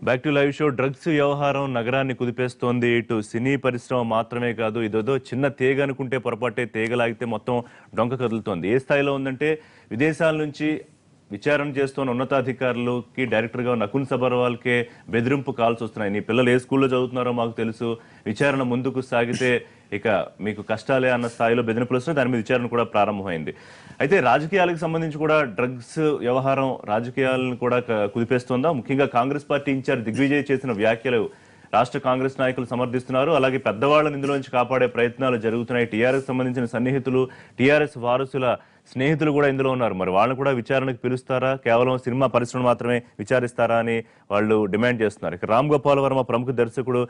Back to live show. Drugs వ్యవహారం నగరాన్ని కుదిపేస్తోంది. ఇటు సినీ పరిశ్రమ మాత్రమే కాదు, ఇదేదో చిన్న తీగ అనుకుంటే పొరపాటే, తీగలాగితే మొత్తం డొంక కదులుతోంది. ఏ స్థాయిలో ఉందంటే విదేశాల నుంచి విచారణ చేస్తున్న ఉన్నతాధికారులకి డైరెక్టర్గా ఉన్న నకున్ సబర్వాల్కే బెదిరింపు కాల్స్ వస్తున్నాయి. నీ పిల్లలు ఏ స్కూల్లో చదువుతున్నారో మాకు తెలుసు, విచారణ ముందుకు సాగితే ఇక మీకు కష్టాలే అన్న స్థాయిలో బెదిరింపులు వస్తున్నాయి. దాని మీద విచారణ కూడా ప్రారంభమైంది. అయితే రాజకీయాలకు సంబంధించి కూడా డ్రగ్స్ వ్యవహారం రాజకీయాలను కూడా కుదిపేస్తోందా? ముఖ్యంగా కాంగ్రెస్ పార్టీ ఇన్ఛార్జ్ దిగ్విజయ్ చేసిన వ్యాఖ్యలు రాష్ట్ర కాంగ్రెస్ నాయకులు సమర్థిస్తున్నారు. అలాగే పెద్దవాళ్ళని ఇందులోంచి కాపాడే ప్రయత్నాలు జరుగుతున్నాయి. టీఆర్ఎస్ సంబంధించిన సన్నిహితులు, టీఆర్ఎస్ వారసుల స్నేహితులు కూడా ఇందులో ఉన్నారు. మరి వాళ్ళని కూడా విచారణకు పిలుస్తారా, కేవలం సినిమా పరిశ్రమ మాత్రమే విచారిస్తారా అని వాళ్ళు డిమాండ్ చేస్తున్నారు. ఇక రామ్ గోపాల్ వర్మ ప్రముఖ దర్శకుడు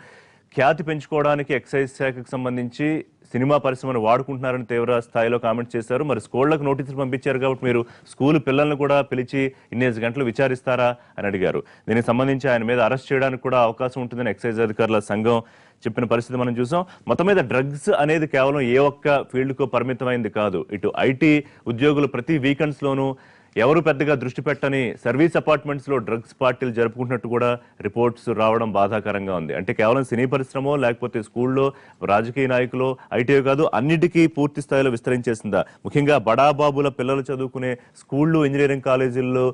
ఖ్యాతి పెంచుకోవడానికి ఎక్సైజ్ శాఖకు సంబంధించి సినిమా పరిశ్రమను వాడుకుంటున్నారని తీవ్ర స్థాయిలో కామెంట్ చేశారు. మరి స్కూళ్లకు నోటీసులు పంపించారు కాబట్టి మీరు స్కూల్ పిల్లలను కూడా పిలిచి ఇన్నేసి గంటలు విచారిస్తారా అని అడిగారు. దీనికి సంబంధించి ఆయన మీద అరెస్ట్ చేయడానికి కూడా అవకాశం ఉంటుందని ఎక్సైజ్ అధికారుల సంఘం చెప్పిన పరిస్థితి మనం చూసాం. మొత్తం మీద డ్రగ్స్ అనేది కేవలం ఏ ఒక్క ఫీల్డ్కో పరిమితమైంది కాదు. ఇటు ఐటీ ఉద్యోగులు ప్రతి వీకెండ్స్ లోనూ ఎవరు పెద్దగా దృష్టి పెట్టని సర్వీస్ అపార్ట్మెంట్స్ లో డ్రగ్స్ పార్టీలు జరుపుకుంటున్నట్టు కూడా రిపోర్ట్స్ రావడం బాధాకరంగా ఉంది. అంటే కేవలం సినీ పరిశ్రమ లేకపోతే స్కూల్లో రాజకీయ నాయకులు ఐటీ కాదు, అన్నిటికీ పూర్తి స్థాయిలో విస్తరించేసిందా? ముఖ్యంగా బడాబాబుల పిల్లలు చదువుకునే స్కూళ్ళు, ఇంజనీరింగ్ కాలేజీల్లో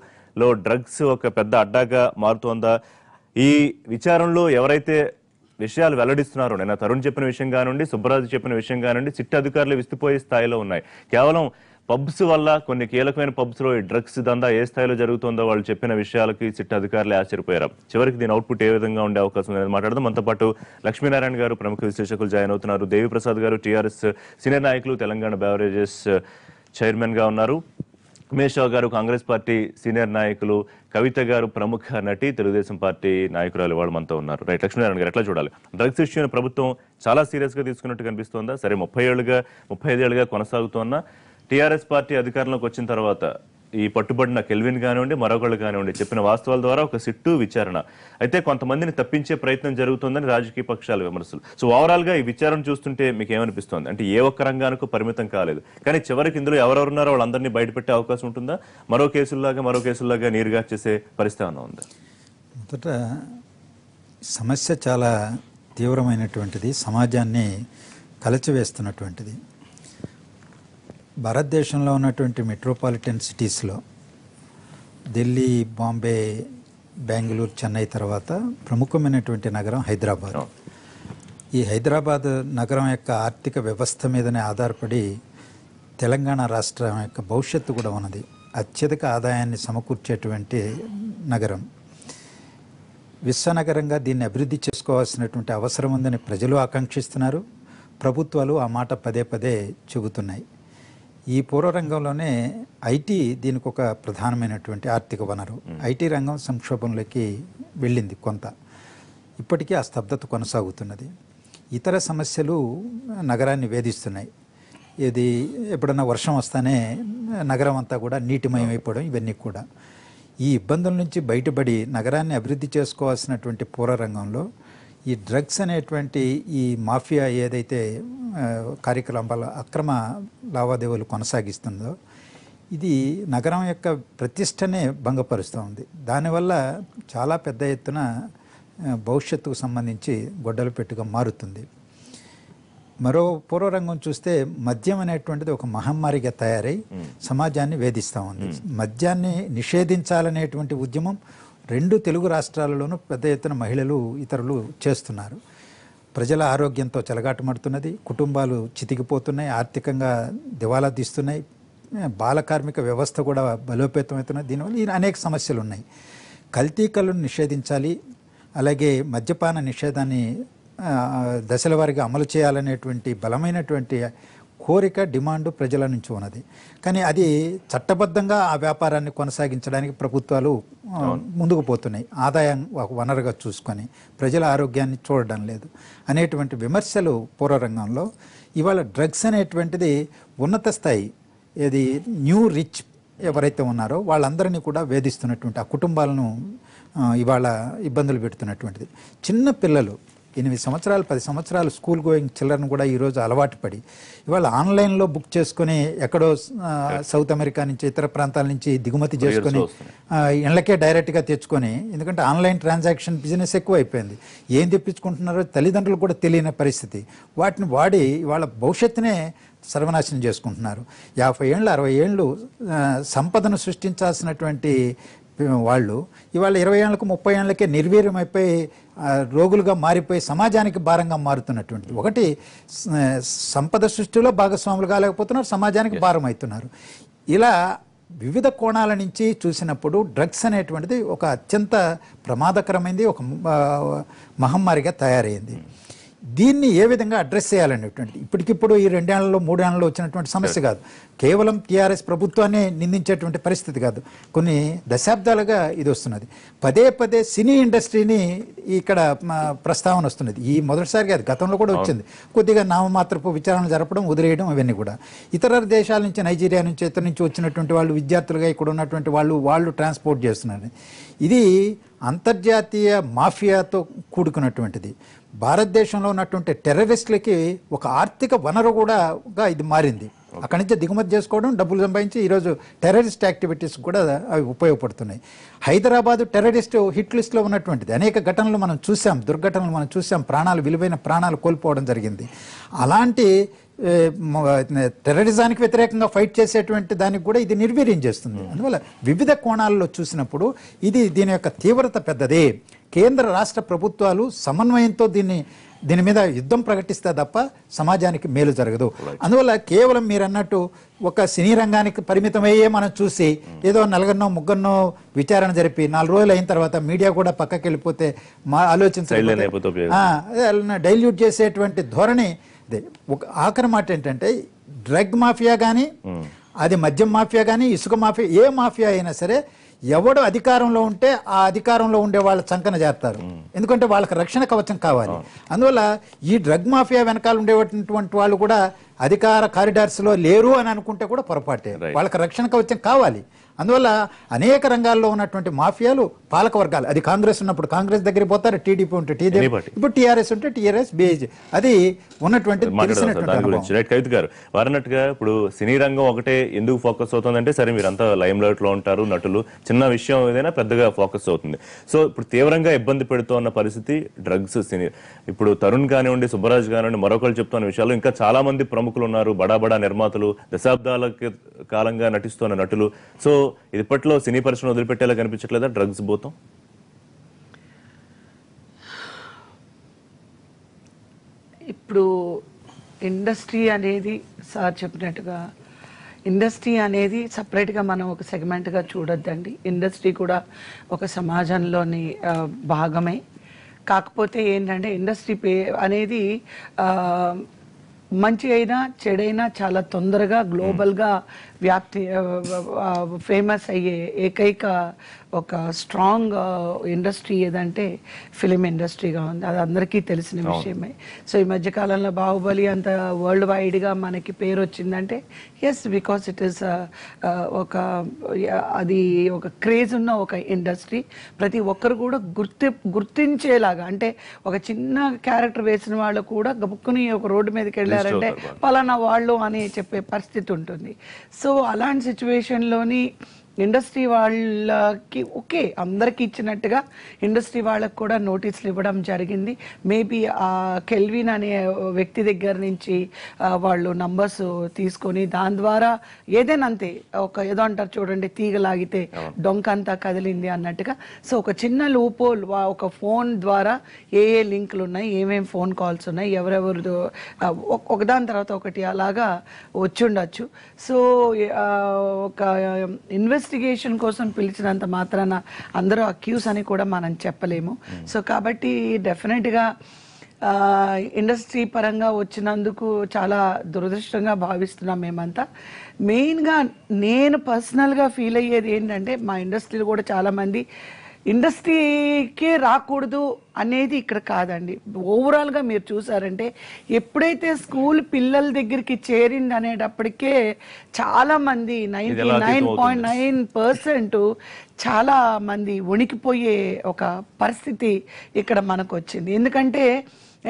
డ్రగ్స్ ఒక పెద్ద అడ్డాగా మారుతోందా? ఈ విచారణలో ఎవరైతే విషయాలు వెల్లడిస్తున్నారో, నిన్న తరుణ్ చెప్పిన విషయం కానివ్వండి, సుబ్బరాజు చెప్పిన విషయం కానివ్వండి, సిట్ అధికారులు విస్తుపోయే స్థాయిలో ఉన్నాయి. కేవలం పబ్స్ వల్ల, కొన్ని కీలకమైన పబ్స్ లో ఈ డ్రగ్స్ దందా ఏ స్థాయిలో జరుగుతుందో వాళ్ళు చెప్పిన విషయాలకి సిట్ అధికారులు ఆశ్చర్యపోయారు. చివరికి దీని అవుట్పుట్ ఏ విధంగా ఉండే అవకాశం ఉందని మాట్లాడదాం. మనతో పాటు లక్ష్మీనారాయణ గారు ప్రముఖ విశ్లేషకులు జాయిన్ అవుతున్నారు. దేవిప్రసాద్ గారు టీఆర్ఎస్ సీనియర్ నాయకులు, తెలంగాణ బెవరేజెస్ చైర్మన్ గా ఉన్నారు. ఉమేష్ రావు గారు కాంగ్రెస్ పార్టీ సీనియర్ నాయకులు, కవిత గారు ప్రముఖ నటి, తెలుగుదేశం పార్టీ నాయకురాలు వాళ్ళు మనతో ఉన్నారు. రైట్, లక్ష్మీనారాయణ గారు ఎట్లా చూడాలి? డ్రగ్స్ ఇష్యూని ప్రభుత్వం చాలా సీరియస్ గా తీసుకున్నట్టు కనిపిస్తోందా? సరే, 35 ఏళ్లుగా కొనసాగుతోన్న టీఆర్ఎస్ పార్టీ అధికారంలోకి వచ్చిన తర్వాత ఈ పట్టుబడిన కెల్విన్ కానివ్వండి, మరొకళ్ళు కానివ్వండి, చెప్పిన వాస్తవాల ద్వారా ఒక సిట్టు విచారణ అయితే కొంతమందిని తప్పించే ప్రయత్నం జరుగుతుందని రాజకీయ పక్షాల విమర్శలు. సో ఓవరాల్ గా ఈ విచారణ చూస్తుంటే మీకు ఏమనిపిస్తోంది? అంటే ఏ ఒక్క రంగానికి పరిమితం కాలేదు, కానీ చివరికి ఇందులో ఎవరెవరున్నారో వాళ్ళందరినీ బయటపెట్టే అవకాశం ఉంటుందా? మరో కేసుల్లాగా నీరుగా చేసే పరిస్థితి ఏమైనా ఉందా? మొదట సమస్య చాలా తీవ్రమైనటువంటిది, సమాజాన్ని కలచివేస్తున్నటువంటిది. భారతదేశంలో ఉన్నటువంటి మెట్రోపాలిటన్ సిటీస్లో ఢిల్లీ, బాంబే, బెంగళూరు, చెన్నై తర్వాత ప్రముఖమైనటువంటి నగరం హైదరాబాద్. ఈ హైదరాబాద్ నగరం యొక్క ఆర్థిక వ్యవస్థ మీదనే ఆధారపడి తెలంగాణ రాష్ట్రం యొక్క భవిష్యత్తు కూడా ఉన్నది. అత్యధిక ఆదాయాన్ని సమకూర్చేటువంటి నగరం. విశ్వనగరంగా దీన్ని అభివృద్ధి చేసుకోవాల్సినటువంటి అవసరం ఉందని ప్రజలు ఆకాంక్షిస్తున్నారు. ప్రభుత్వాలు ఆ మాట పదే పదే చెబుతున్నాయి. ఈ పూర్వరంగంలోనే ఐటీ దీనికి ఒక ప్రధానమైనటువంటి ఆర్థిక వనరు. ఐటీ రంగం సంక్షోభంలోకి వెళ్ళింది కొంత. ఇప్పటికీ ఆ స్తబ్దత కొనసాగుతున్నది. ఇతర సమస్యలు నగరాన్ని వేధిస్తున్నాయి. ఇది ఎప్పుడన్నా వర్షం వస్తానే నగరం అంతా కూడా నీటిమయం అయిపోవడం, ఇవన్నీ కూడా. ఈ ఇబ్బందుల నుంచి బయటపడి నగరాన్ని అభివృద్ధి చేసుకోవాల్సినటువంటి పూర్వరంగంలో ఈ డ్రగ్స్ అనేటువంటి ఈ మాఫియా ఏదైతే కార్యకలాపాల అక్రమ లావాదేవీలు కొనసాగిస్తుందో ఇది నగరం యొక్క ప్రతిష్టనే భంగపరుస్తూ ఉంది. దానివల్ల చాలా పెద్ద ఎత్తున భవిష్యత్తుకు సంబంధించి గొడ్డలు పెట్టుగా మారుతుంది. మరో పూర్వరంగం చూస్తే మద్యం అనేటువంటిది ఒక మహమ్మారిగా తయారై సమాజాన్ని వేధిస్తూ ఉంది. మద్యాన్ని నిషేధించాలనేటువంటి ఉద్యమం 2 తెలుగు రాష్ట్రాలలోనూ పెద్ద ఎత్తున మహిళలు, ఇతరులు చేస్తున్నారు. ప్రజల ఆరోగ్యంతో చెలగాటమడుతున్నది, కుటుంబాలు చితికిపోతున్నాయి, ఆర్థికంగా దివాలా తీస్తున్నాయి, బాల కార్మిక వ్యవస్థ కూడా బలోపేతమవుతున్నది. దీనివల్ల అనేక సమస్యలు ఉన్నాయి. కల్తీ కల్లును నిషేధించాలి, అలాగే మద్యపాన నిషేధాన్ని దశల వారీగా అమలు చేయాలనేటువంటి బలమైనటువంటి కోరిక, డిమాండ్ ప్రజల నుంచి ఉన్నది. కానీ అది చట్టబద్ధంగా ఆ వ్యాపారాన్ని కొనసాగించడానికి ప్రభుత్వాలు ముందుకు పోతున్నాయి. ఆదాయం ఒక వనరుగా చూసుకొని ప్రజల ఆరోగ్యాన్ని చూడడం లేదు అనేటువంటి విమర్శలు పూర్వరంగంలో. ఇవాళ డ్రగ్స్ అనేటువంటిది ఉన్నత స్థాయి, ఏది న్యూ రిచ్ ఎవరైతే ఉన్నారో వాళ్ళందరినీ కూడా వేధిస్తున్నటువంటి, ఆ కుటుంబాలను ఇవాళ ఇబ్బందులు పెడుతున్నటువంటిది. చిన్న పిల్లలు 8 సంవత్సరాలు 10 సంవత్సరాలు స్కూల్ గోయింగ్ చిల్డ్రన్ కూడా ఈరోజు అలవాటు పడి ఇవాళ ఆన్లైన్లో బుక్ చేసుకొని ఎక్కడో సౌత్ అమెరికా నుంచి ఇతర ప్రాంతాల నుంచి దిగుమతి చేసుకొని ఇళ్ళకే డైరెక్ట్గా తెచ్చుకొని, ఎందుకంటే ఆన్లైన్ ట్రాన్సాక్షన్ బిజినెస్ ఎక్కువ అయిపోయింది, ఏం తెప్పించుకుంటున్నారో తల్లిదండ్రులు కూడా తెలియని పరిస్థితి. వాటిని వాడి వాళ్ళ భవిష్యత్తునే సర్వనాశనం చేసుకుంటున్నారు. 50 ఏళ్ళు 60 ఏళ్ళు సంపదను సృష్టించాల్సినటువంటి వాళ్ళు ఇవాళ 20 ఏళ్ళకు 30 ఏళ్ళకే నిర్వీర్యమైపోయి రోగులుగా మారిపోయి సమాజానికి భారంగా మారుతున్నటువంటిది. ఒకటి సంపద సృష్టిలో భాగస్వాములు కాలేకపోతున్నారు, సమాజానికి భారం అవుతున్నారు. ఇలా వివిధ కోణాల నుంచి చూసినప్పుడు డ్రగ్స్ అనేటువంటిది ఒక అత్యంత ప్రమాదకరమైనది, ఒక మహమ్మారిగా తయారైంది. దీన్ని ఏ విధంగా అడ్రస్ చేయాలనేటువంటి ఇప్పటికిప్పుడు ఈ 2 ఏళ్లలో 3 ఏళ్లలో వచ్చినటువంటి సమస్య కాదు, కేవలం టీఆర్ఎస్ ప్రభుత్వాన్ని నిందించేటువంటి పరిస్థితి కాదు, కొన్ని దశాబ్దాలుగా ఇది వస్తున్నది. పదే పదే సినీ ఇండస్ట్రీని ఇక్కడ ప్రస్తావన వస్తున్నది. ఈ మొదటిసారిగా అది గతంలో కూడా వచ్చింది. కొద్దిగా నామమాత్రపు విచారణ జరపడం, వదిలేయడం, ఇవన్నీ కూడా ఇతర దేశాల నుంచి, నైజీరియా నుంచి, ఇతర నుంచి వచ్చినటువంటి వాళ్ళు విద్యార్థులుగా ఇక్కడ ఉన్నటువంటి వాళ్ళు ట్రాన్స్పోర్ట్ చేస్తున్నారు. ఇది అంతర్జాతీయ మాఫియాతో కూడుకున్నటువంటిది. భారతదేశంలో ఉన్నటువంటి టెర్రరిస్టులకి ఒక ఆర్థిక వనరు కూడా ఇది మారింది. అక్కడి నుంచి దిగుమతి చేసుకోవడం, డబ్బులు సంపాదించి ఈరోజు టెర్రరిస్ట్ యాక్టివిటీస్ కూడా అవి ఉపయోగపడుతున్నాయి. హైదరాబాదు టెర్రరిస్ట్ హిట్ లిస్ట్లో ఉన్నటువంటిది. అనేక ఘటనలు మనం చూసాం, దుర్ఘటనలు మనం చూసాం, విలువైన ప్రాణాలు కోల్పోవడం జరిగింది. అలాంటి టెర్రరిజానికి వ్యతిరేకంగా ఫైట్ చేసేటువంటి దానికి కూడా ఇది నిర్వీర్యం చేస్తుంది. అందువల్ల వివిధ కోణాల్లో చూసినప్పుడు దీని యొక్క తీవ్రత పెద్దదే. కేంద్ర రాష్ట్ర ప్రభుత్వాలు సమన్వయంతో దీని మీద యుద్ధం ప్రకటిస్తే తప్ప సమాజానికి మేలు జరగదు. అందువల్ల కేవలం మీరు అన్నట్టు ఒక సినీ రంగానికి పరిమితమయ్యే మనం చూసి ఏదో 4-3 విచారణ జరిపి 4 రోజులు అయిన తర్వాత మీడియా కూడా పక్కకి వెళ్ళిపోతే డైల్యూట్ చేసేటువంటి ధోరణి. ఒక ఆఖరి మాట ఏంటంటే, డ్రగ్ మాఫియా కానీ, అది మద్యం మాఫియా కానీ, ఇసుక మాఫియా, ఏ మాఫియా అయినా సరే ఎవడు అధికారంలో ఉంటే ఆ అధికారంలో ఉండే వాళ్ళ చంకన చేస్తారు. ఎందుకంటే వాళ్ళకి రక్షణ కవచం కావాలి. అందువల్ల ఈ డ్రగ్ మాఫియా వెనకాల ఉండేటువంటి వాళ్ళు కూడా అధికార కారిడార్స్లో లేరు అని అనుకుంటే కూడా పొరపాటే. వాళ్ళకి రక్షణ కవచం కావాలి. అందువల్ల అనేక రంగాల్లో ఉన్నటువంటి మాఫియాలు పాలక వర్గాలు, అది కాంగ్రెస్ ఉన్నప్పుడు కాంగ్రెస్ దగ్గర పోతారు, టీడీపీ ఉంటే టీడీపీ, ఇప్పుడు టీఆర్ఎస్ ఉంటే టీఆర్ఎస్, బీజేపీ, అది ఉన్నటువంటి కవిత గారు వారన్నట్టుగా ఇప్పుడు సినీ రంగం ఒకటే ఎందుకు ఫోకస్ అవుతుందంటే, సరే మీరంతా లైమ్ లైట్ లో ఉంటారు, నటులు, చిన్న విషయం ఏదైనా పెద్దగా ఫోకస్ అవుతుంది. సో ఇప్పుడు తీవ్రంగా ఇబ్బంది పెడుతున్న పరిస్థితి డ్రగ్స్. సినీ ఇప్పుడు తరుణ్ కానివ్వండి, సుబ్బరాజ్ కానివ్వండి, మరొకరు చెప్తున్న విషయాలు, ఇంకా చాలా మంది ప్రముఖులు ఉన్నారు, బడా నిర్మాతలు, దశాబ్దాల కాలంగా నటిస్తున్న నటులు. సో ఇది ఇప్పట్లో సినీ పరిశ్రమ వదిలిపెట్టేలా కనిపించట్లేదా డ్రగ్స్ పోతాం? ఇప్పుడు ఇండస్ట్రీ అనేది సార్ చెప్పినట్టుగా ఇండస్ట్రీ అనేది సపరేట్గా మనం ఒక సెగ్మెంట్గా చూడొద్దండి. ఇండస్ట్రీ కూడా ఒక సమాజంలోని భాగమే. కాకపోతే ఏంటంటే ఇండస్ట్రీ అనేది మంచి అయినా చెడైనా చాలా తొందరగా గ్లోబల్గా ఫేమస్ అయ్యే ఏకైక ఒక స్ట్రాంగ్ ఇండస్ట్రీ ఏదంటే ఫిలిం ఇండస్ట్రీగా ఉంది. అది అందరికీ తెలిసిన విషయమే. సో ఈ మధ్యకాలంలో బాహుబలి అంత వరల్డ్ వైడ్గా మనకి పేరు వచ్చిందంటే ఎస్, బికాస్ ఇట్ ఈస్ అది ఒక క్రేజ్ ఉన్న ఒక ఇండస్ట్రీ. ప్రతి ఒక్కరు కూడా గుర్తించేలాగా, అంటే ఒక చిన్న క్యారెక్టర్ వేసిన వాళ్ళు కూడా గబుక్కుని ఒక రోడ్డు మీదకి వెళ్ళారంటే పలానా వాళ్ళు అని చెప్పే పరిస్థితి ఉంటుంది. సో అలాంటి సిచ్యువేషన్లోని ఇండస్ట్రీ వాళ్ళకి ఓకే, అందరికి ఇచ్చినట్టుగా ఇండస్ట్రీ వాళ్ళకి కూడా నోటీసులు ఇవ్వడం జరిగింది. మేబీ ఆ కెల్విన్ అనే వ్యక్తి దగ్గర నుంచి వాళ్ళు నంబర్స్ తీసుకొని దాని ద్వారా ఏదైనా అంతే, ఒక ఏదో అంటారు చూడండి, తీగలాగితే డొంకంతా కదిలింది అన్నట్టుగా. సో ఒక చిన్న లూపోల్, ఒక ఫోన్ ద్వారా ఏ లింకులు ఉన్నాయి, ఏమేమి ఫోన్ కాల్స్ ఉన్నాయి, ఎవరెవరు ఒకదాని తర్వాత ఒకటి అలాగా వచ్చుండొచ్చు. సో ఒక ఇన్వెస్టిగేషన్ కోసం పిలిచినంత మాత్రాన అందరూ అక్యూస్ అని కూడా మనం చెప్పలేము. సో కాబట్టి డెఫినెట్గా ఇండస్ట్రీ పరంగా వచ్చినందుకు చాలా దురదృష్టంగా భావిస్తున్నాం మేమంతా. మెయిన్గా నేను పర్సనల్గా ఫీల్ అయ్యేది ఏంటంటే, మా ఇండస్ట్రీలో కూడా చాలామంది ఇండస్ట్రీకే రాకూడదు అనేది ఇక్కడ కాదండి. ఓవరాల్గా మీరు చూసారంటే ఎప్పుడైతే స్కూల్ పిల్లల దగ్గరికి చేరింది అనేటప్పటికే చాలా మంది 99.9% చాలా మంది వణికిపోయే ఒక పరిస్థితి ఇక్కడ మనకు వచ్చింది. ఎందుకంటే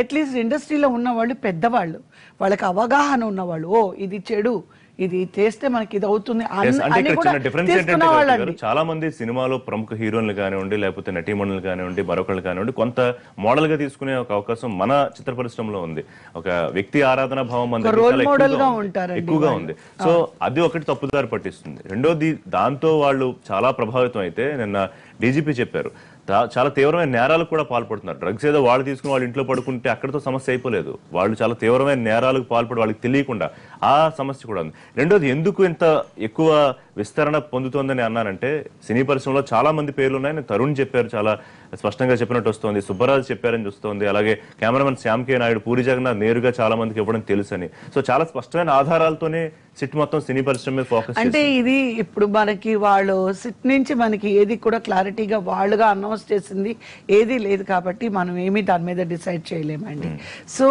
అట్లీస్ట్ ఇండస్ట్రీలో ఉన్న వాళ్ళు పెద్దవాళ్ళు, వాళ్ళకి అవగాహన ఉన్నవాళ్ళు, ఓ ఇది చెడు, ఇది చేస్తే మనకి ఇది అవుతుంది చాలా మంది సినిమాలో ప్రముఖ హీరోలు కానివ్వండి, లేకపోతే నటీమణులు కానివ్వండి, మరొకళ్ళు కానివ్వండి, కొంత మోడల్ గా తీసుకునే ఒక అవకాశం మన చిత్ర పరిశ్రమలో ఉంది. ఒక వ్యక్తి ఆరాధన భావం ఎక్కువగా ఉంది. సో అది ఒకటి తప్పుదారి పట్టిస్తుంది. రెండోది, దాంతో వాళ్ళు చాలా ప్రభావితం అయితే నిన్న డీజీపీ చెప్పారు, చాలా తీవ్రమైన నేరాలకు కూడా పాల్పడుతున్నారు. డ్రగ్స్ ఏదో వాళ్ళు తీసుకుని వాళ్ళు ఇంట్లో పడుకుంటే అక్కడితో సమస్య అయిపోలేదు, వాళ్ళు చాలా తీవ్రమైన నేరాలకు పాల్పడి వాళ్ళకి తెలియకుండా ఆ సమస్య కూడా ఉంది. రెండోది, ఎందుకు ఇంత ఎక్కువ విస్తరణ పొందుతోందని అన్నానంటే సినీ పరిశ్రమలో చాలా మంది పేర్లు ఉన్నాయి. తరుణ్ చెప్పారు, చాలా స్పష్టంగా చెప్పినట్టు వస్తుంది. సుబ్బరాజు చెప్పారని చూస్తోంది. అలాగే కెమెరామెన్ శ్యామ్ కే నాయుడు, పూరి జగన్నాథ్ నేరుగా చాలా మందికి ఇవ్వడం తెలుసని. సో చాలా స్పష్టమైన ఆధారాలతోనే సిట్ మొత్తం సినీ పరిశ్రమ మీద ఫోకస్ అంటే ఇది ఇప్పుడు మనకి వాళ్ళు సిట్ నుంచి మనకి ఏది కూడా క్లారిటీగా వాళ్ళుగా అనౌన్స్ చేసింది ఏది లేదు కాబట్టి మనం ఏమీ దాని మీద డిసైడ్ చేయలేమండి. సో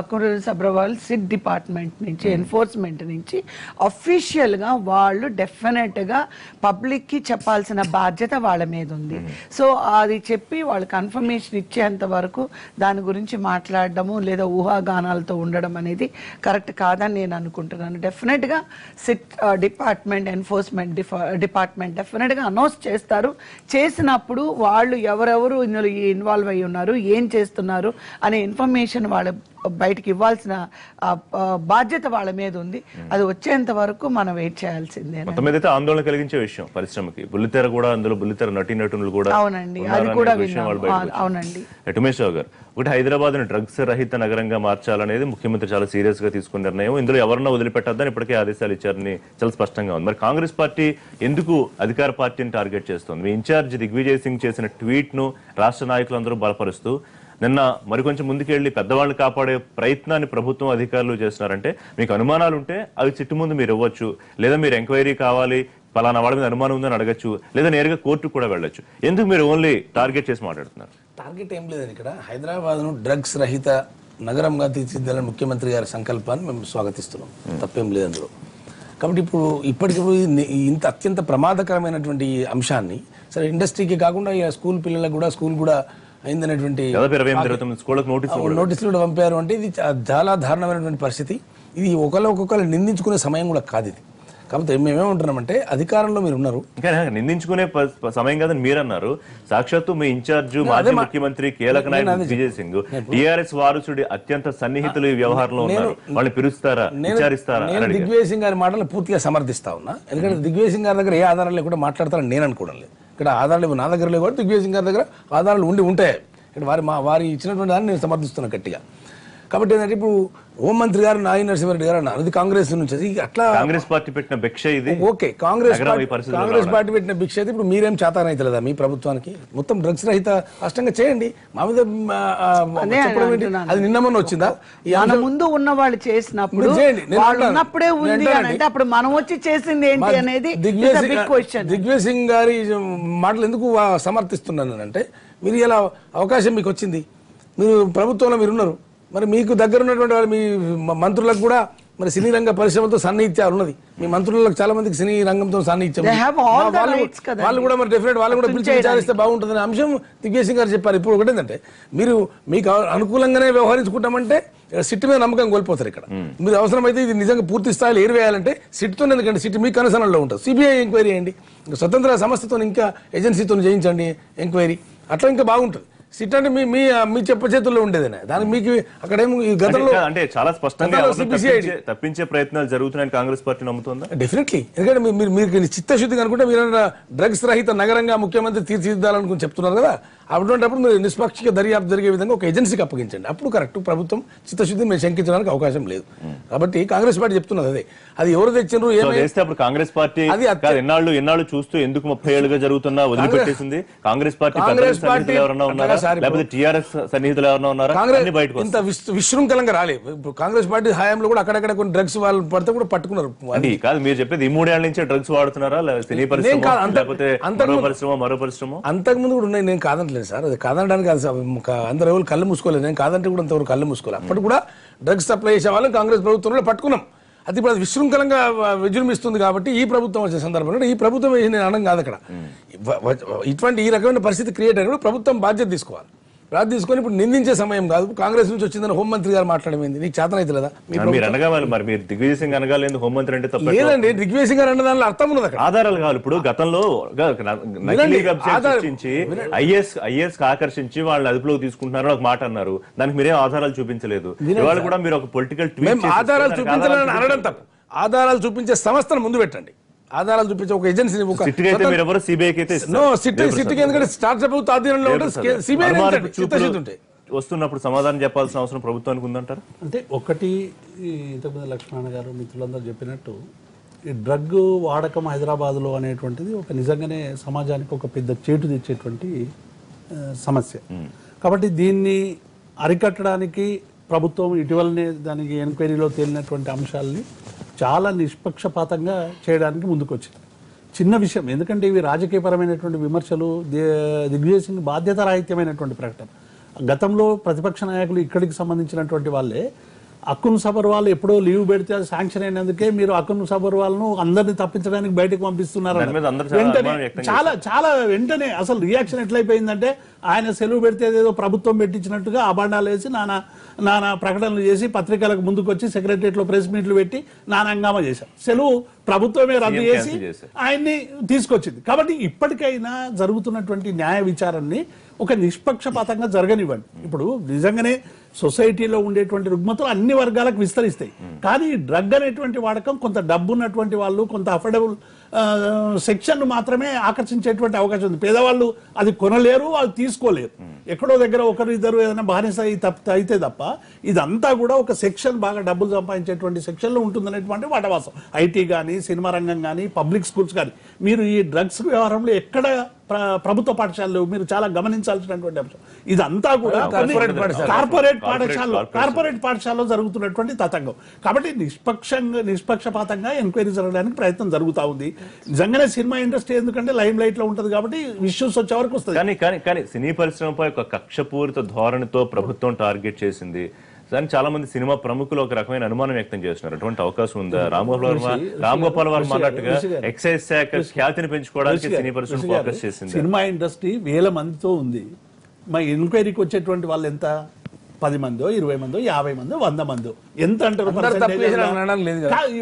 అక్రూరి సబ్రవాల్ సిట్ డిపార్ట్మెంట్ నుంచి, ఎన్ఫోర్స్మెంట్ నుంచి అఫీషియల్ గా వాళ్ళు డెఫినెట్ గా పబ్లిక్ కి చెప్పాల్సిన బాధ్యత వాళ్ళ మీద ఉంది. సో అది చెప్పి వాళ్ళు కన్ఫర్మేషన్ ఇచ్చేంత వరకు దాని గురించి మాట్లాడడము లేదా ఊహాగానాలతో ఉండడం అనేది కరెక్ట్ కాదని నేను అనుకుంటున్నాను. డెఫినెట్ గా SIT department, enforcement department definite గా అనౌన్స్ చేస్తారు. చేసినప్పుడు వాళ్ళు ఎవరెవరు ఇందులో ఇన్వాల్వ్ అయ్యి ఉన్నారు, ఏం చేస్తున్నారు అనే ఇన్ఫర్మేషన్ వాళ్ళ బయటకి ఇవ్వాల్సిన బాధ్యత వాళ్ళ మీద ఉంది. అది వచ్చేంత వరకు మనం వెయిట్ చేయాల్సిందే. మొత్తం మీద ఆందోళన కలిగించే విషయం పరిశ్రమకి. బుల్లితెర కూడా, అందులో బుల్లితెర నటీనటులు కూడా. అవునండి, అది కూడా అవునండి. ఉమేష్ రావు గారు, ఒకటి, హైదరాబాద్ ని డ్రగ్స్ రహిత నగరంగా మార్చాలనేది ముఖ్యమంత్రి చాలా సీరియస్ గా తీసుకున్న నిర్ణయం. ఇందులో ఎవరన్నా వదిలిపెట్టద్దని ఇప్పటికే ఆదేశాలు ఇచ్చారని చాలా స్పష్టంగా ఉంది. మరి కాంగ్రెస్ పార్టీ ఎందుకు అధికార పార్టీని టార్గెట్ చేస్తోంది? మీ ఇన్ఛార్జ్ దిగ్విజయ్ సింగ్ చేసిన ట్వీట్ ను రాష్ట్ర నాయకులందరూ బలపరుస్తూ నిన్న మరికొంచెం ముందుకెళ్లి పెద్దవాళ్ళని కాపాడే ప్రయత్నాన్ని ప్రభుత్వం అధికారులు చేస్తున్నారంటే, మీకు అనుమానాలు ఉంటే అవి చిట్టు ముందు మీరు ఇవ్వచ్చు, లేదా మీరు ఎంక్వైరీ కావాలి, పలానా వాళ్ళ మీద అనుమానం ఉందని అడగచ్చు, లేదా నేరుగా కోర్టుకు కూడా వెళ్ళొచ్చు. ఎందుకు మీరు ఓన్లీ టార్గెట్ చేసి మాట్లాడుతున్నారు? టార్గెట్ ఏం లేదని, ఇక్కడ హైదరాబాద్ను డ్రగ్స్ రహిత నగరంగా తీర్చిదిద్దాలని ముఖ్యమంత్రి గారి సంకల్పాన్ని మేము స్వాగతిస్తున్నాం, తప్పేం లేదు అందులో. కాబట్టి ఇప్పటికిప్పుడు ఇంత అత్యంత ప్రమాదకరమైనటువంటి అంశాన్ని సరే ఇండస్ట్రీకి కాకుండా స్కూల్ పిల్లలకు కూడా స్కూల్ కూడా అయిందనేటువంటి నోటీసులు కూడా పంపారు అంటే ఇది చాలా దారుణమైనటువంటి పరిస్థితి. ఇది ఒకళ్ళొక్కొక్కరు నిందించుకునే సమయం కూడా కాదు ఇది. కాబట్టి మేమేమంటున్నామంటే, అధికారంలో మీరు ఉన్నారు, నిందించుకునే సమయం కాదని మీరు అన్నారు. సాక్షాత్తు మీ ఇన్ఛార్జ్ మాజీ ముఖ్యమంత్రి కీలక నాయకుడు విజయ్ సింగ్, టీఆర్ఎస్ వారసుడి అత్యంత సన్నిహితులు ఈ వ్యవహారంలో ఉన్నారు, వాళ్ళు పిలుస్తారా, విచారిస్తారా? నేను దిగ్విజయ్ సింగ్ గారి మాటలు పూర్తిగా సమర్థిస్తా ఉన్నా. ఎందుకంటే దిగ్విజయ్ సింగ్ గారి దగ్గర ఏ ఆధారాలు లేకుండా మాట్లాడతారని నేను అనుకోవడం లేదు. ఇక్కడ ఆధారాలు నా దగ్గర లేవు, దిగ్విజయ్ సింగ్ గారి దగ్గర ఆధారాలు ఉంటాయి. ఇక్కడ వారి ఇచ్చినటువంటి దాన్ని నేను సమర్థిస్తున్నాను గట్టిగా. కాబట్టి ఏంటంటే, ఇప్పుడు హోంమంత్రి గారు నాయి నరసింహారెడ్డి గారు అన్నారు, అది కాంగ్రెస్ నుంచి అట్లా కాంగ్రెస్ పార్టీ పెట్టిన భిక్ష ఇది. ఓకే, కాంగ్రెస్ పార్టీ పెట్టిన భిక్ష అయితే ఇప్పుడు మీరేం చేతనైతలేదా మీ ప్రభుత్వానికి? మొత్తం డ్రగ్స్ రహిత రాష్ట్రంగా చేయండి. మా మీద అది నిన్న మొన్న వచ్చిందా? ముందు ఉన్న వాళ్ళు చేసినప్పుడు అప్పుడు మనం వచ్చి చేసింది ఏంటి అనేది దిగ్విజయ్ సింగ్ గారి మాటలు ఎందుకు సమర్థిస్తున్నాను అంటే, మీరు ఇలా అవకాశం మీకు వచ్చింది, మీరు ప్రభుత్వంలో మీరున్నారు, మరి మీకు దగ్గర ఉన్నటువంటి వాళ్ళు మీ మంత్రులకు కూడా మరి సినీ రంగ పరిశ్రమతో సన్నిహిత్యాలు ఉన్నది. మీ మంత్రులకు చాలా మందికి సినీ రంగంతో సన్నిహిత్యం, వాళ్ళు కూడా మరి డెఫినెట్ వాళ్ళు కూడా పిలిచి విచారిస్తే బాగుంటుందనే అంశం దిగ్విజయ్ సింగ్ గారు చెప్పారు. ఇప్పుడు ఒకటి ఏంటంటే, మీరు మీకు అనుకూలంగానే వ్యవహరించుకుంటామంటే సిట్ మీద నమ్మకం కోల్పోతారు. ఇక్కడ మీరు అవసరమైతే ఇది నిజంగా పూర్తి స్థాయిలో ఏరివేయాలంటే సిట్తో, ఎందుకంటే సిట్ మీ కనసనలో ఉంటుంది. సిబిఐ ఎంక్వైరీ చేయండి, స్వతంత్ర సంస్థతో ఇంకా ఏజెన్సీతో చేయించండి ఎంక్వైరీ, అట్లా ఇంకా బాగుంటుంది. సిట్ అంటే మీ చెప్ప చేతుల్లో ఉండేదనే దానికి మీకు అక్కడేమో ఈ గతంలో అంటే చాలా స్పష్టంగా తప్పించే ప్రయత్నాలు జరుగుతున్నాయని కాంగ్రెస్ పార్టీ నమ్ముతుందా? డెఫినెట్లీ. ఎందుకంటే మీరు చిత్తశుద్ధిగా అనుకుంటే, మీరు డ్రగ్స్ రహిత నగరంగా ముఖ్యమంత్రి తీర్చిదిద్దాలనుకుని చెప్తున్నారు కదా, అటువంటిప్పుడు మీరు నిష్పక్షిక దర్యాప్తు జరిగే విధంగా ఒక ఏజెన్సీకి అప్పగించండి. అప్పుడు కరెక్ట్. ప్రభుత్వం చిత్తశుద్ధిని మేము శంకించడానికి అవకాశం లేదు. కాబట్టి కాంగ్రెస్ పార్టీ చెప్తున్నది అదే. అది ఎవరు తెచ్చిండ్రు అప్పుడు కాంగ్రెస్ పార్టీ ఎన్నాళ్ళు చూస్తూ ఎందుకు 30 ఏళ్ళుగా జరుగుతున్నా వదిలిపెట్టేసింది? కాంగ్రెస్ పార్టీ ఎవరన్నా ఉన్నారా, లేకపోతే టీఆర్ఎస్ సన్నిహితులు ఎవరన్నా ఉన్నారా? బయటకు ఇంత విశృంఖలంగా రాలేదు. ఇప్పుడు కాంగ్రెస్ పార్టీ హయాంలో కూడా అక్కడక్కడ కొన్ని డ్రగ్స్ వాళ్ళు పడితే కూడా పట్టుకున్నారు. అది కాదు మీరు చెప్పేది. ఈ 3 ఏళ్ల నుంచే డ్రగ్స్ వాడుతున్నారా, సినీ పరిశ్రమ లేకపోతే మరో పరిశ్రమ? అంతకుముందు కూడా ఉన్నాయి, నేను కాదంటలేదు సార్. అది కాదనడానికి కాదు సార్. అందరూ ఎవరు కళ్ళు మూసుకోలేదు. నేను కాదంటే కూడా అంతవరకు కళ్ళు మూసుకోలేదు. అప్పటి కూడా డ్రగ్స్ సప్లై చేసే వాళ్ళని కాంగ్రెస్ ప్రభుత్వంలో పట్టుకున్నాం. అది ఇప్పుడు అది విశృంఖలంగా విజృంభిస్తుంది. కాబట్టి ఈ ప్రభుత్వం వచ్చే సందర్భంలో ఈ ప్రభుత్వం వేసి నేను అనడం కాదు. అక్కడ ఇటువంటి ఈ రకమైన పరిస్థితి క్రియేట్ అయినప్పుడు ప్రభుత్వం బాధ్యత తీసుకోవాలి. బాధ్యత తీసుకొని ఇప్పుడు నిందించే సమయం కాదు. కాంగ్రెస్ నుంచి వచ్చిందని హోంమంత్రి గారు మాట్లాడమైంది. నీకు చేతన అయితే లేదా? మీరు దిగ్విజయ్ సింగ్ అనగాలేదు, హోంమంత్రి అంటే తప్ప లేదండి. దిగ్విజయ్ సింగ్ అన్న దానిలో అర్థం ఉన్నది. అక్కడ ఆధారాలు కావాలి. ఇప్పుడు గతంలో ఐఏఎస్ ఆకర్షించి వాళ్ళని అదుపులోకి తీసుకుంటున్నారని ఒక మాట అన్నారు. దానికి మీరేం ఆధారాలు చూపించలేదు. ఇవాళ కూడా మీరు ఒక పొలిటికల్ ట్వీట్ ఆధారాలు చూపించాలని అనడం తప్పు. ఆధారాలు చూపించే సంస్థను ముందు పెట్టండి. ఆధారాలు చూపించే ఒక ఏజెన్సీని వస్తున్నప్పుడు సమాధానం చెప్పాల్సిన అవసరం ప్రభుత్వానికి ఉందంటారు. అంటే ఒకటి, ఇంతకుముందు లక్ష్మణ గారు మిత్రులందరూ చెప్పినట్టు ఈ డ్రగ్ వాడకం హైదరాబాద్లో అనేటువంటిది ఒక నిజంగానే సమాజానికి ఒక పెద్ద చేటు తెచ్చేటువంటి సమస్య. కాబట్టి దీన్ని అరికట్టడానికి ప్రభుత్వం ఇటీవలనే దానికి ఎంక్వైరీలో తేలినటువంటి అంశాలని చాలా నిష్పక్షపాతంగా చేయడానికి ముందుకొచ్చింది. చిన్న విషయం, ఎందుకంటే ఇవి రాజకీయపరమైనటువంటి విమర్శలు. దిగ్విజయ్ సింగ్ బాధ్యతారాహిత్యమైనటువంటి ప్రకటన. గతంలో ప్రతిపక్ష నాయకులు ఇక్కడికి సంబంధించినటువంటి వాళ్ళే అకున్ సబర్వాల్ ఎప్పుడో లీవ్ పెడితే అది శాంక్షన్ అయినందుకే మీరు అకున్ సబర్వాల్ను అందరినీ తప్పించడానికి బయటకు పంపిస్తున్నారు. వెంటనే అసలు రియాక్షన్ ఎట్లయిపోయిందంటే ఆయన సెలవు పెడితే ఏదో ప్రభుత్వం పెట్టించినట్టుగా అబాండాలు వేసి నానా ప్రకటనలు చేసి పత్రికలకు ముందుకు వచ్చి సెక్రటరియట్లో ప్రెస్ మీట్లు పెట్టి నానంగామా చేశారు. సెలవు ప్రభుత్వమే రద్దు చేసి ఆయన్ని తీసుకొచ్చింది. కాబట్టి ఇప్పటికైనా జరుగుతున్నటువంటి న్యాయ విచారాన్ని ఒక నిష్పక్షపాతంగా జరగనివ్వండి. ఇప్పుడు నిజంగానే సొసైటీలో ఉండేటువంటి రుగ్మతలు అన్ని వర్గాలకు విస్తరిస్తాయి. కానీ డ్రగ్ అనేటువంటి వాడకం కొంత డబ్బు ఉన్నటువంటి వాళ్ళు, కొంత అఫోర్డబుల్ సెక్షన్ మాత్రమే ఆకర్షించేటువంటి అవకాశం ఉంది. పేదవాళ్ళు అది కొనలేరు, వాళ్ళు తీసుకోలేరు. ఎక్కడో దగ్గర ఒకరు ఇద్దరు ఏదైనా బానిస అయితే తప్ప ఇదంతా కూడా ఒక సెక్షన్, బాగా డబ్బులు సంపాదించేటువంటి సెక్షన్లో ఉంటుందనేటువంటి వాటవాసం. ఐటీ కానీ, సినిమా రంగం కానీ, పబ్లిక్ స్కూల్స్ కానీ. మీరు ఈ డ్రగ్స్ వ్యవహారంలో ఎక్కడ ప్రభుత్వ పాఠశాలలు మీరు చాలా గమనించాల్సినటువంటి అంశం. ఇదంతా కూడా కార్పొరేట్ పాఠశాలలో జరుగుతున్నటువంటి తతంగం. కాబట్టి నిష్పక్షపాతంగా ఎంక్వైరీ జరగడానికి ప్రయత్నం జరుగుతూ ఉంది. నిజంగానే సినిమా ఇండస్ట్రీ ఎందుకంటే లైమ్ లైట్ లో ఉంటది కాబట్టి ఇష్యూస్ వచ్చే వరకు వస్తుంది. కానీ సినీ పరిశ్రమపై ఒక కక్షపూరిత ధోరణితో ప్రభుత్వం టార్గెట్ చేసింది. దాన్ని చాలా మంది సినిమా ప్రముఖులు ఒక రకమైన అనుమానం వ్యక్తం చేస్తున్నారు. అటువంటి అవకాశం ఉందా? రామ్ గోపాల్ వర్మ అన్నట్టుగా ఎక్సైజ్ శాఖ ఖ్యాతిని పెంచుకోవడానికి సినీ పరిశ్రమ ఫోకస్ చేసింది. సినిమా ఇండస్ట్రీ 1000 మందితో ఉంది. మా ఎంక్వైరీకి వచ్చేటువంటి వాళ్ళు ఎంత? 10 మందో, 20 మందో, 50 మందో, 100 మందో, ఎంత అంటారు?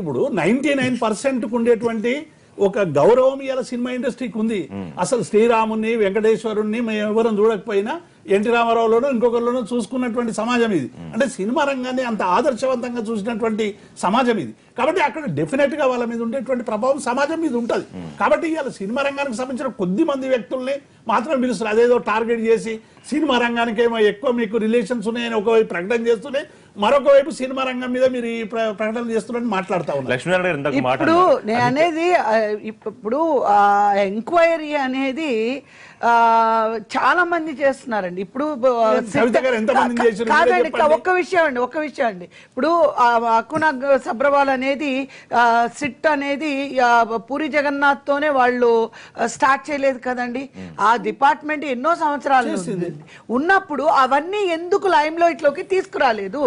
ఇప్పుడు 99% ఉండేటువంటి ఒక గౌరవం ఇవాళ సినిమా ఇండస్ట్రీకి ఉంది. అసలు శ్రీరాముని, వెంకటేశ్వరుణ్ణి మేము ఎవరం చూడకపోయినా ఎన్టీ రామారావులోనూ ఇంకొకరిలోనూ చూసుకున్నటువంటి సమాజం ఇది. అంటే సినిమా రంగాన్ని అంత ఆదర్శవంతంగా చూసినటువంటి సమాజం ఇది. కాబట్టి అక్కడ డెఫినెట్ గా వాళ్ళ మీద ఉండేటువంటి ప్రభావం సమాజం మీద ఉంటుంది. కాబట్టి ఇవాళ సినిమా రంగానికి సంబంధించిన కొద్ది మంది వ్యక్తుల్ని మాత్రం పిలుస్తారు. అదేదో టార్గెట్ చేసి సినిమా రంగానికి ఏమో ఎక్కువ మీకు రిలేషన్స్ ఉన్నాయని ఒకవైపు ప్రకటన చేస్తూనే మరొక వైపు సినిమా రంగం మీద మీరు ఈ ప్రకటన చేస్తున్నారని మాట్లాడుతా ఉన్నారు. ఇప్పుడు నేను అనేది ఇప్పుడు ఎంక్వైరీ అనేది చాలా మంది చేస్తున్నారండి. ఇప్పుడు కాదండి, ఒక్క విషయం అండి. ఇప్పుడు అకున సబ్రవాల్ అనేది సిట్ అనేది పూరి జగన్నాథ్ తోనే వాళ్ళు స్టార్ట్ చేయలేదు కదండి. ఆ డిపార్ట్మెంట్ ఎన్నో సంవత్సరాలు ఉన్నప్పుడు అవన్నీ ఎందుకు లైమ్ లైట్ లోకి తీసుకురాలేదు?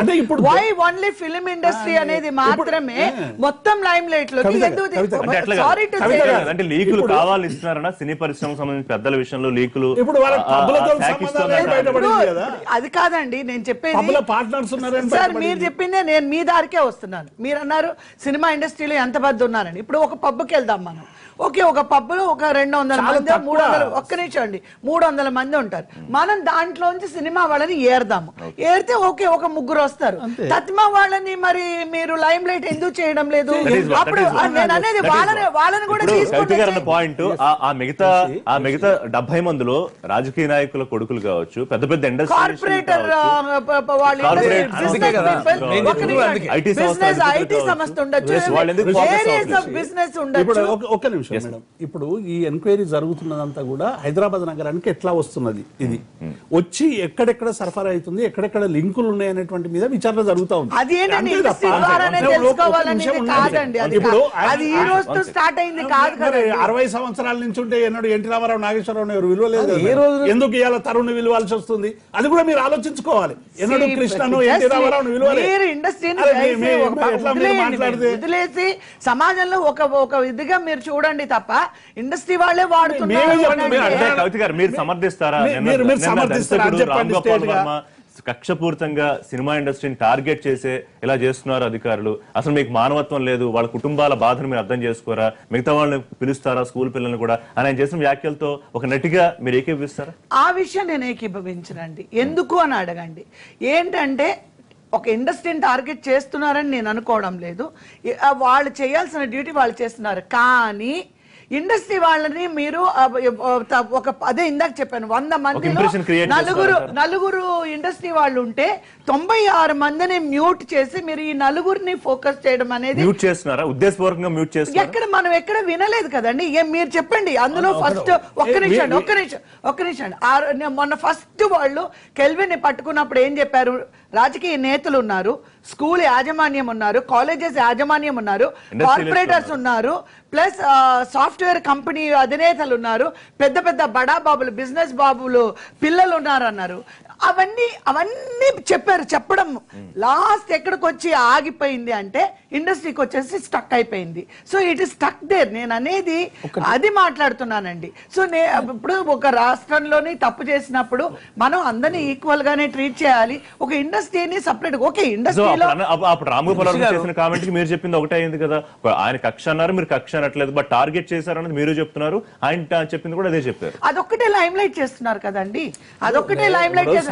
వై ఓన్లీ ఫిల్మ్ ఇండస్ట్రీ అనేది మాత్రమే మొత్తం లైమ్ లైట్ లోకి ఎందుకు? లీకులు కావాలి ఇస్తున్నారన్నా సినీ పరిశ్రమకు సంబంధించిన పెద్దల విషయంలో లీకులు. అది కాదండి నేను చెప్పేది. సార్ మీరు చెప్పిందే నేను మీ దారికే వస్తున్నాను. మీరు అన్నారు సినిమా ఇండస్ట్రీలో ఎంత మంది ఉన్నారని. ఇప్పుడు ఒక పబ్కి వెళ్దాం మనం. ఓకే, ఒక పబ్లో ఒక 200 మంది, 300, ఒక్క నిమిషం అండి, 300 మంది ఉంటారు. మనం దాంట్లోంచి సినిమా వాళ్ళని ఏర్దాము. ఏరితే ఓకే, ఒక 3 వస్తారు. తత్మా వాళ్ళని మరి మీరు లైమ్ లైట్ ఎందుకు చేయడం లేదు? అప్పుడు నేను అనేది వాళ్ళని కూడా పాయింట్. ఆ మిగతా మందిలో రాజకీయ నాయకుల కొడుకులు కావచ్చు, పెద్ద పెద్ద కార్పొరేటర్ ఐటీ సంస్థ ఉండొచ్చు, బిజినెస్ ఉండొచ్చు. ఒక్క నిమిషం మేడం, ఇప్పుడు ఈ ఎంక్వైరీ జరుగుతున్నదంతా కూడా హైదరాబాద్ నగరానికి ఎట్లా వస్తున్నది, ఇది వచ్చి ఎక్కడెక్కడ సరఫరా అవుతుంది, ఎక్కడెక్కడ లింకులు ఉన్నాయనేటువంటి మీద విచారణ జరుగుతూ ఉంది. ఇప్పుడు 60 సంవత్సరాల నుంచి ఉంటే ఎన్నడూ ఎన్టీ రామారావు నాగేశ్వరరావు ఎవరు విలువ లేదు, ఎందుకు ఇవాళ తరుణ్ విలువాల్సి వస్తుంది, అది కూడా మీరు ఆలోచించుకోవాలి. ఎన్నడూ కృష్ణను ఎన్టీ రామారావు వదిలేసి సమాజంలో ఒక ఇదిగా మీరు చూడండి తప్ప ఇండస్ట్రీ వాళ్ళే వాడుతున్నారు. మీరు సమర్థిస్తారా? కక్షపూరితంగా సినిమా ఇండస్ట్రీని టార్గెట్ చేసే ఇలా చేస్తున్నారు అధికారులు, అసలు మీకు మానవత్వం లేదు, వాళ్ళ కుటుంబాల బాధను మీరు అర్థం చేసుకోరా, మిగతా వాళ్ళని పిలుస్తారా, స్కూల్ పిల్లల్ని కూడా అని ఆయన చేసిన వ్యాఖ్యలతో ఒక నటిగా మీరు ఏకీభవిస్తారా? ఆ విషయం నేను ఏకీభవించనండి. ఎందుకు అని అడగండి. ఏంటంటే ఒక ఇండస్ట్రీని టార్గెట్ చేస్తున్నారని నేను అనుకోవడం లేదు, వాళ్ళు చేయాల్సిన డ్యూటీ వాళ్ళు చేస్తున్నారు. కానీ ఇండస్ట్రీ వాళ్ళని మీరు ఒక అదే ఇందాక చెప్పాను, 100 మందిలో నలుగురు ఇండస్ట్రీ వాళ్ళు ఉంటే 96 మందిని మ్యూట్ చేసి మీరు ఈ నలుగురిని ఫోకస్ చేయడం అనేది ఉద్దేశపూర్వకంగా మ్యూట్ చేస్తున్నారు. ఎక్కడ మనం ఎక్కడ వినలేదు కదండి. మీరు చెప్పండి అందులో ఫస్ట్ ఒక్క నిమిషం మొన్న ఫస్ట్ వాళ్ళు కెల్విన్ ని పట్టుకున్నప్పుడు ఏం చెప్పారు? రాజకీయ నేతలు ఉన్నారు, స్కూల్ యాజమాన్యం ఉన్నారు, కాలేజెస్ యాజమాన్యం ఉన్నారు, కార్పొరేటర్స్ ఉన్నారు, ప్లస్ సాఫ్ట్వేర్ కంపెనీ అధినేతలు ఉన్నారు, పెద్ద పెద్ద బడా బాబులు, బిజినెస్ బాబులు పిల్లలు ఉన్నారు అన్నారు. అవన్నీ చెప్పడం లాస్ట్ ఎక్కడికి వచ్చి ఆగిపోయింది అంటే ఇండస్ట్రీకి వచ్చేసి స్టక్ అయిపోయింది. So it is stuck there. నేను అనేది అది మాట్లాడుతున్నానండి. సో ఇప్పుడు ఒక రాష్ట్రంలోని తప్పు చేసినప్పుడు మనం అందరినీ ఈక్వల్ గానే ట్రీట్ చేయాలి. ఒక ఇండస్ట్రీని సపరేట్ ఓకే ఇండస్ట్రీలో మీరు చెప్పింది ఒకటే అయింది కదా, ఆయన కక్ష అన్నారు, మీరు కక్ష అనట్లేదు, బట్ టార్గెట్ చేశారన్నది మీరు చెప్తున్నారు, ఆయన చెప్పింది కూడా అదే చెప్పారు. అదొక్కటే లైమ్ లైట్ చేస్తున్నారు కదండి, అదొక్కటే లైమ్ లైట్ చేస్తున్నారు.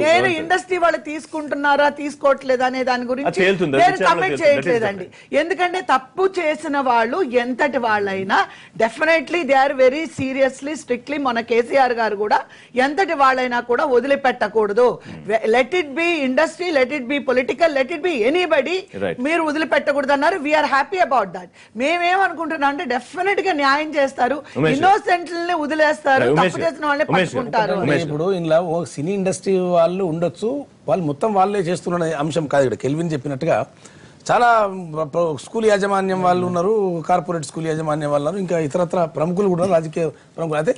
నేను ఇండస్ట్రీ వాళ్ళు తీసుకుంటున్నారా తీసుకోవట్లేదా అనే దాని గురించి నేను కమెంట్ చేయట్లేదండి. ఎందుకంటే తప్పు చేసిన వాళ్ళు ఎంతటి వాళ్ళైనా definitely they are very seriously strictly మన కేసీఆర్ గారు కూడా ఎంతటి వాళ్ళైనా కూడా వదిలిపెట్టకూడదు. Let it be industry, let it be political, let it be anybody, మీరు వదిలిపెట్టకూడదు అన్నారు. We are happy about that. మేమేమనుకుంటున్నాం అంటే డెఫినెట్ గా న్యాయం చేస్తారు, ఇన్నోసెంట్లని వదిలేస్తారు, తప్పు చేసిన వాళ్ళని పట్టుకుంటారు. ఇప్పుడు ఇందులో సినీ ఇండస్ట్రీ వాళ్ళు ఉండొచ్చు, వాళ్ళు మొత్తం వాళ్ళే చేస్తున్న అంశం కాదు. ఇక్కడ కెల్విన్ చెప్పినట్టుగా చాలా స్కూల్ యాజమాన్యం వాళ్ళు ఉన్నారు, కార్పొరేట్ స్కూల్ యాజమాన్యం వాళ్ళు ఉన్నారు, ఇంకా ఇతరత్ర ప్రముఖులు కూడా, రాజకీయ ప్రముఖులు. అయితే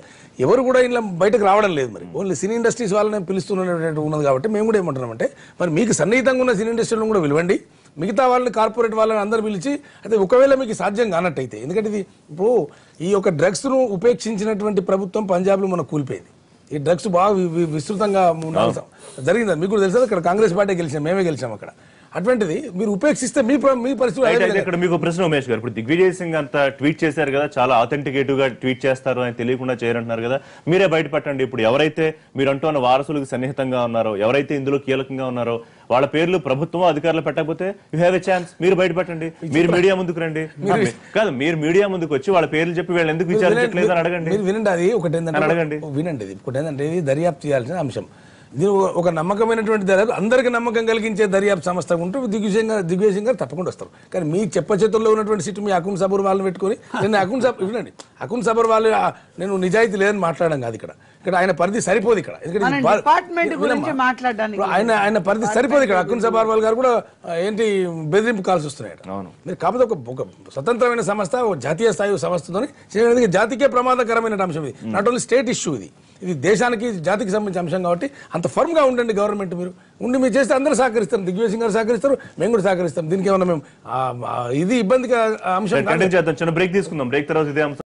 ఎవరు కూడా ఇలా బయటకు రావడం లేదు. మరి ఓన్లీ సినీ ఇండస్ట్రీస్ వాళ్ళని పిలుస్తున్నట్టు ఉన్నది. కాబట్టి మేము కూడా ఏమంటున్నామంటే మరి మీకు సన్నిహితంగా ఉన్న సినీ ఇండస్ట్రీలను కూడా పిలవండి, మిగతా వాళ్ళని కార్పొరేట్ వాళ్ళని అందరూ పిలిచి, అయితే ఒకవేళ మీకు సాధ్యం కానట్టయితే, ఎందుకంటే ఇది ఇప్పుడు ఈ యొక్క డ్రగ్స్ను ఉపేక్షించినటువంటి ప్రభుత్వం పంజాబ్లో మనకు కూలిపోయింది. ఈ డ్రగ్స్ బాగా విస్తృతంగా జరిగింది. మీకు కూడా తెలుసు, ఇక్కడ కాంగ్రెస్ పార్టీ గెలిచాం, మేమే గెలిచాం అక్కడ. అటువంటిది మీరు ఉపేక్షిస్తే మీ పరిస్థితి. ఇక్కడ మీకు ప్రశ్న ఉమేష్ గారు, ఇప్పుడు దిగ్విజయ్ సింగ్ అంత ట్వీట్ చేశారు కదా, చాలా ఆథెంటికేటివ్ గా ట్వీట్ చేస్తారు అని తెలియకుండా చేయరంటున్నారు కదా, మీరే బయటపట్టండి. ఇప్పుడు ఎవరైతే మీరు అంటున్న వారసులకు సన్నిహితంగా ఉన్నారో, ఎవరైతే ఇందులో కీలకంగా ఉన్నారో వాళ్ళ పేర్లు ప్రభుత్వం అధికారులు పెట్టకపోతే యూ హ్యావ్ ఎ ఛాన్స్, మీరు బయటపట్టండి, మీరు మీడియా ముందుకు రండి. కాదు, మీరు మీడియా ముందుకు వచ్చి వాళ్ళ పేర్లు చెప్పి వీళ్ళు ఎందుకు విచారించట్లేదు అని అడగండి. వినండి, అది ఒకటి అడగండి, వినండి. ఒకటి ఏంటంటే ఇది దర్యాప్తు చేయాల్సిన అంశం. ఇది ఒక నమ్మకమైనటువంటి దర్యాప్తు, అందరికీ నమ్మకం కలిగించే దర్యాప్తు సంస్థ ఉంటే దిగ్విజయ్ సింగ్ గారు తప్పకుండా వస్తారు. కానీ మీ చేతుల్లో ఉన్నటువంటి సీటు మీ అకున్ సబూర్ వాళ్ళని పెట్టుకొని, నేను వినండి, అకున్ సబూర్ వాళ్ళు నేను నిజాయితీ లేదని మాట్లాడడం కాదు. ఇక్కడ ఆయన పరిధి సరిపోదు. ఇక్కడ ఆయన పరిధి సరిపోదు. ఇక్కడ అకున్ సబూర్ వాళ్ళ గారు కూడా ఏంటి బెదిరింపు కాల్సి వస్తున్నాయి. మీరు కాకపోతే ఒక స్వతంత్రమైన సంస్థ, జాతీయ స్థాయి సంస్థతో జాతికే ప్రమాదకరమైన అంశం ఇది. నాట్ ఓన్లీ స్టేట్ ఇష్యూ, ఇది దేశానికి జాతికి సంబంధించిన అంశం. కాబట్టి అంత ఫర్మ్ గా ఉండండి గవర్నమెంట్. మీరు చేస్తే అందరూ సహకరిస్తారు, దిగ్విజయ్ సింగ్ గారు సహకరిస్తారు, మేము కూడా సహకరిస్తాం. దీనికి ఏమన్నా మేము ఇది ఇబ్బందిగా అంశం. చిన్న బ్రేక్ తీసుకుందాం, బ్రేక్ తర్వాత ఇదే అంశం.